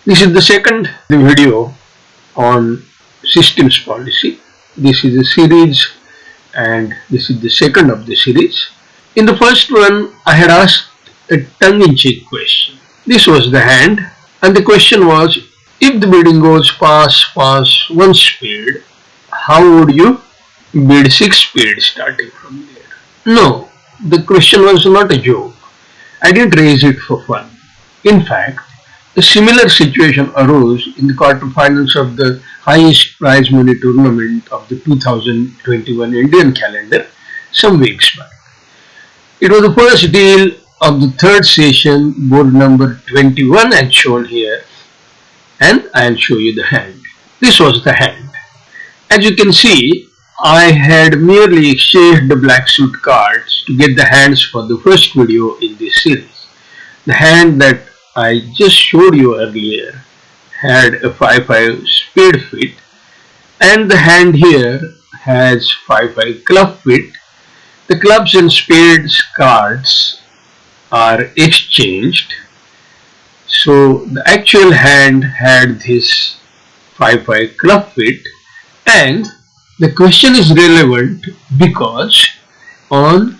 This is the second video on systems policy. This is a series and this is the second of the series. In the first one, I had asked a tongue-in-cheek question. This was the hand and the question was, if the bidding goes pass, pass, 1 speed, how would you bid 6 speed starting from there? No, the question was not a joke. I didn't raise it for fun. In fact, a similar situation arose in the quarter-finals of the highest prize money tournament of the 2021 Indian calendar some weeks back. It was the first deal of the third session, board number 21 as shown here, and I'll show you the hand. This was the hand. As you can see, I had merely exchanged the black suit cards to get the hands for the first video in this series. The hand that I just showed you earlier had a 5-5 spade fit, and the hand here has 5-5 club fit. The clubs and spades cards are exchanged. So the actual hand had this 5-5 club fit, and the question is relevant because on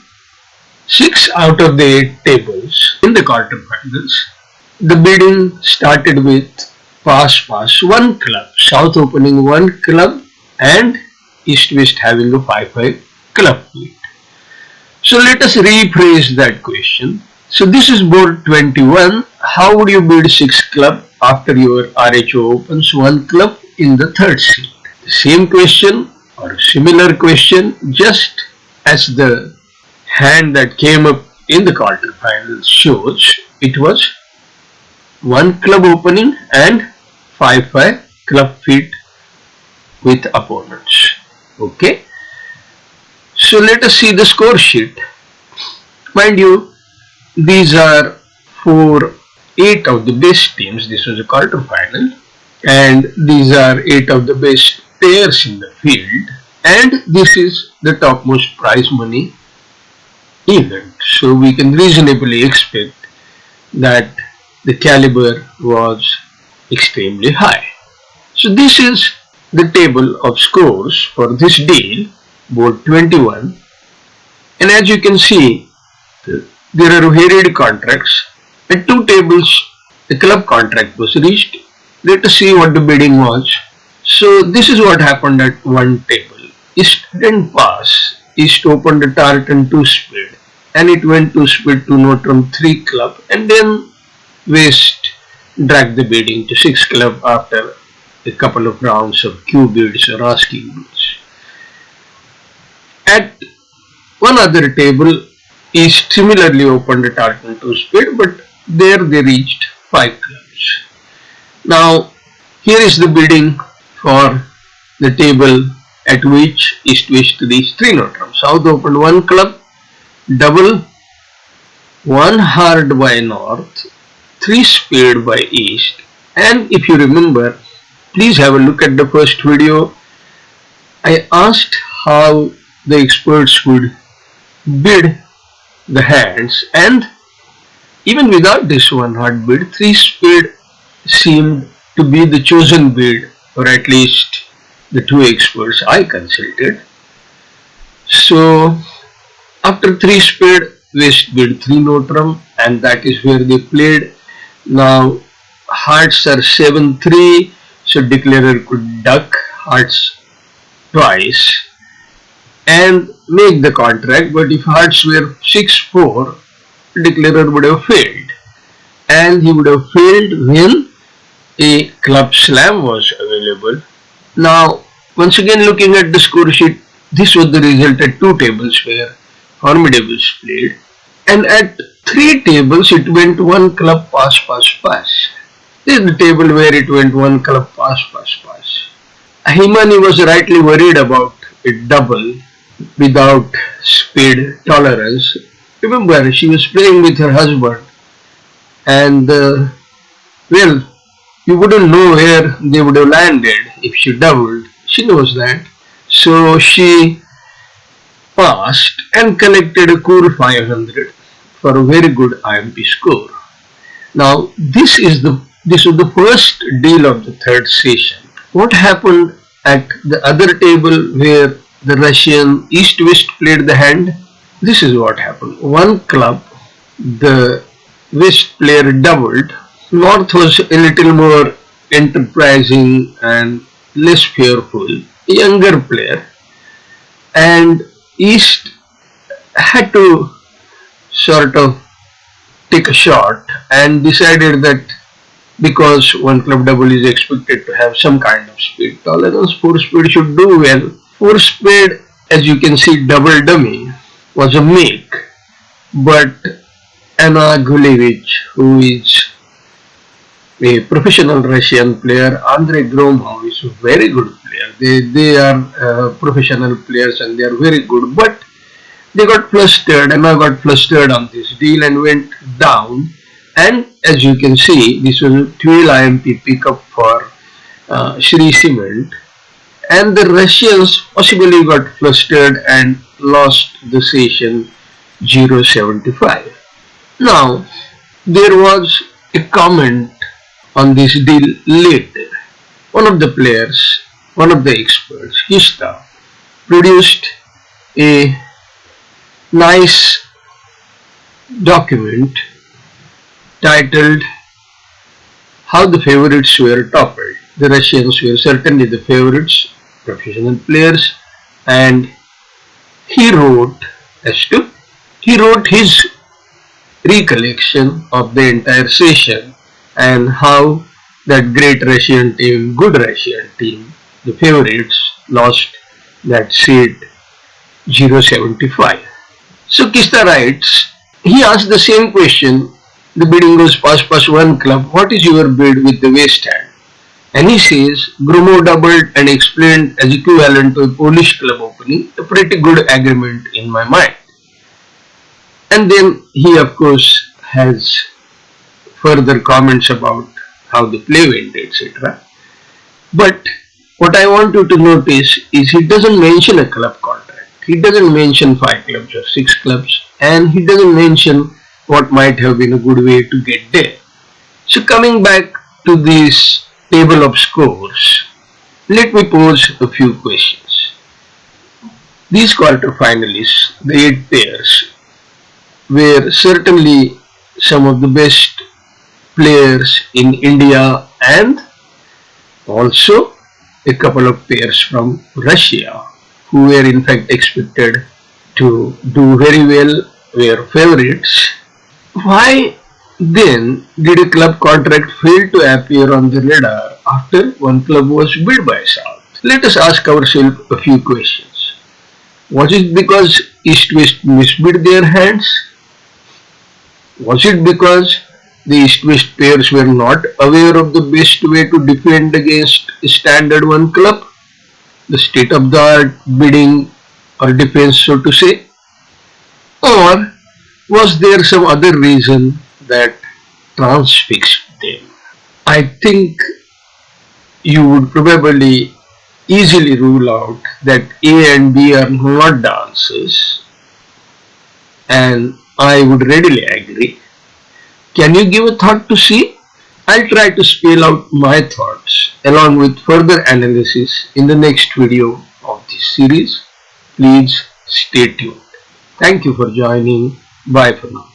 6 out of the 8 tables in the quarterfinals, the bidding started with pass, pass, 1 club, south opening 1 club and east west having a 5-5 club fit. So let us rephrase that question. So this is board 21. How would you bid 6 club after your RHO opens 1 club in the third seat? The same question or similar question, just as the hand that came up in the quarterfinals shows, it was 1 club opening and 5-5 club fit with opponents. Okay. So let us see the score sheet. Mind you, these are 8 of the best teams. This was a quarterfinal, and these are 8 of the best players in the field, and this is the topmost prize money event. So we can reasonably expect that the caliber was extremely high. So this is the table of scores for this deal, board 21, and as you can see, there are varied contracts. At 2 tables, the club contract was reached. Let us see what the bidding was. So this is what happened at 1 table. East didn't pass. East opened a Tartan 2 speed, and it went 2 speed to Notram 3 club, and then West dragged the bidding to 6 club after a couple of rounds of Q bids or asking bids. At one other table, East similarly opened a Tartan 2 speed, but there they reached 5 clubs. Now, here is the bidding for the table at which East West reached 3 Notram. South opened 1 club, double, 1 hard by North, 3 spade by East, and if you remember, please have a look at the first video. I asked how the experts would bid the hands, and even without this 1 hard bid, 3 spade seemed to be the chosen bid, or at least the 2 experts I consulted. So after 3 spade, West bid 3 Notram, and that is where they played. Now hearts are 7-3, so declarer could duck hearts twice and make the contract, but if hearts were 6-4, declarer would have failed, and he would have failed when a club slam was available. Now once again, looking at the score sheet, this was the result at 2 tables where formidables played, and at 3 tables it went 1 club pass, pass, pass. This is the table where it went 1 club pass, pass, pass. Himani was rightly worried about a double without spade tolerance. Remember, she was playing with her husband, and well, you wouldn't know where they would have landed if she doubled. She knows that. So she passed and collected a cool 500 for a very good IMP score. Now this is the This was the first deal of the third session. What happened at the other table where the Russian East-West played the hand? This is what happened. One club, the West player doubled. North was a little more enterprising and less fearful, younger player, and East had to sort of take a shot and decided that because one club double is expected to have some kind of speed tolerance, four speed should do well. Four speed, as you can see, double dummy was a make, but Anna Gulevich, who is a professional Russian player, Andrei Gromov is a very good player. They are professional players and they are very good, but they got flustered. Anna got flustered on this deal and went down. And as you can see, this was a 12 IMP pickup for Shri Cement. And the Russians possibly got flustered and lost the session 0.75. Now, there was a comment on this deal later. One of the players, one of the experts, Kista, produced a nice document titled How the Favorites Were Toppled. The Russians were certainly the favorites, professional players, and he wrote his recollection of the entire session and how that great Russian team, good Russian team, the favorites, lost that seed 0.75. So Kista writes, he asked the same question. The bidding goes pass one club. What is your bid with the West hand? And he says, Gromov doubled and explained as equivalent to a Polish club opening, a pretty good agreement in my mind. And then he of course has further comments about how the play went, etc. But what I want you to notice is he doesn't mention a club contract. He doesn't mention 5 clubs or 6 clubs, and he doesn't mention what might have been a good way to get there. So coming back to this table of scores, let me pose a few questions. These quarter-finalists, the 8 pairs, were certainly some of the best players in India and also a couple of pairs from Russia who were in fact expected to do very well, were favorites. Why then did a club contract fail to appear on the radar after one club was bid by South? Let us ask ourselves a few questions. Was it because East-West misbid their hands? Was it because the East-West pairs were not aware of the best way to defend against a standard one club? The state-of-the-art bidding or defense, so to say? Or was there some other reason that transfixed them? I think you would probably easily rule out that A and B are not the answers, and I would readily agree. Can you give a thought to see? I'll try to spell out my thoughts along with further analysis in the next video of this series. Please stay tuned. Thank you for joining. Bye for now.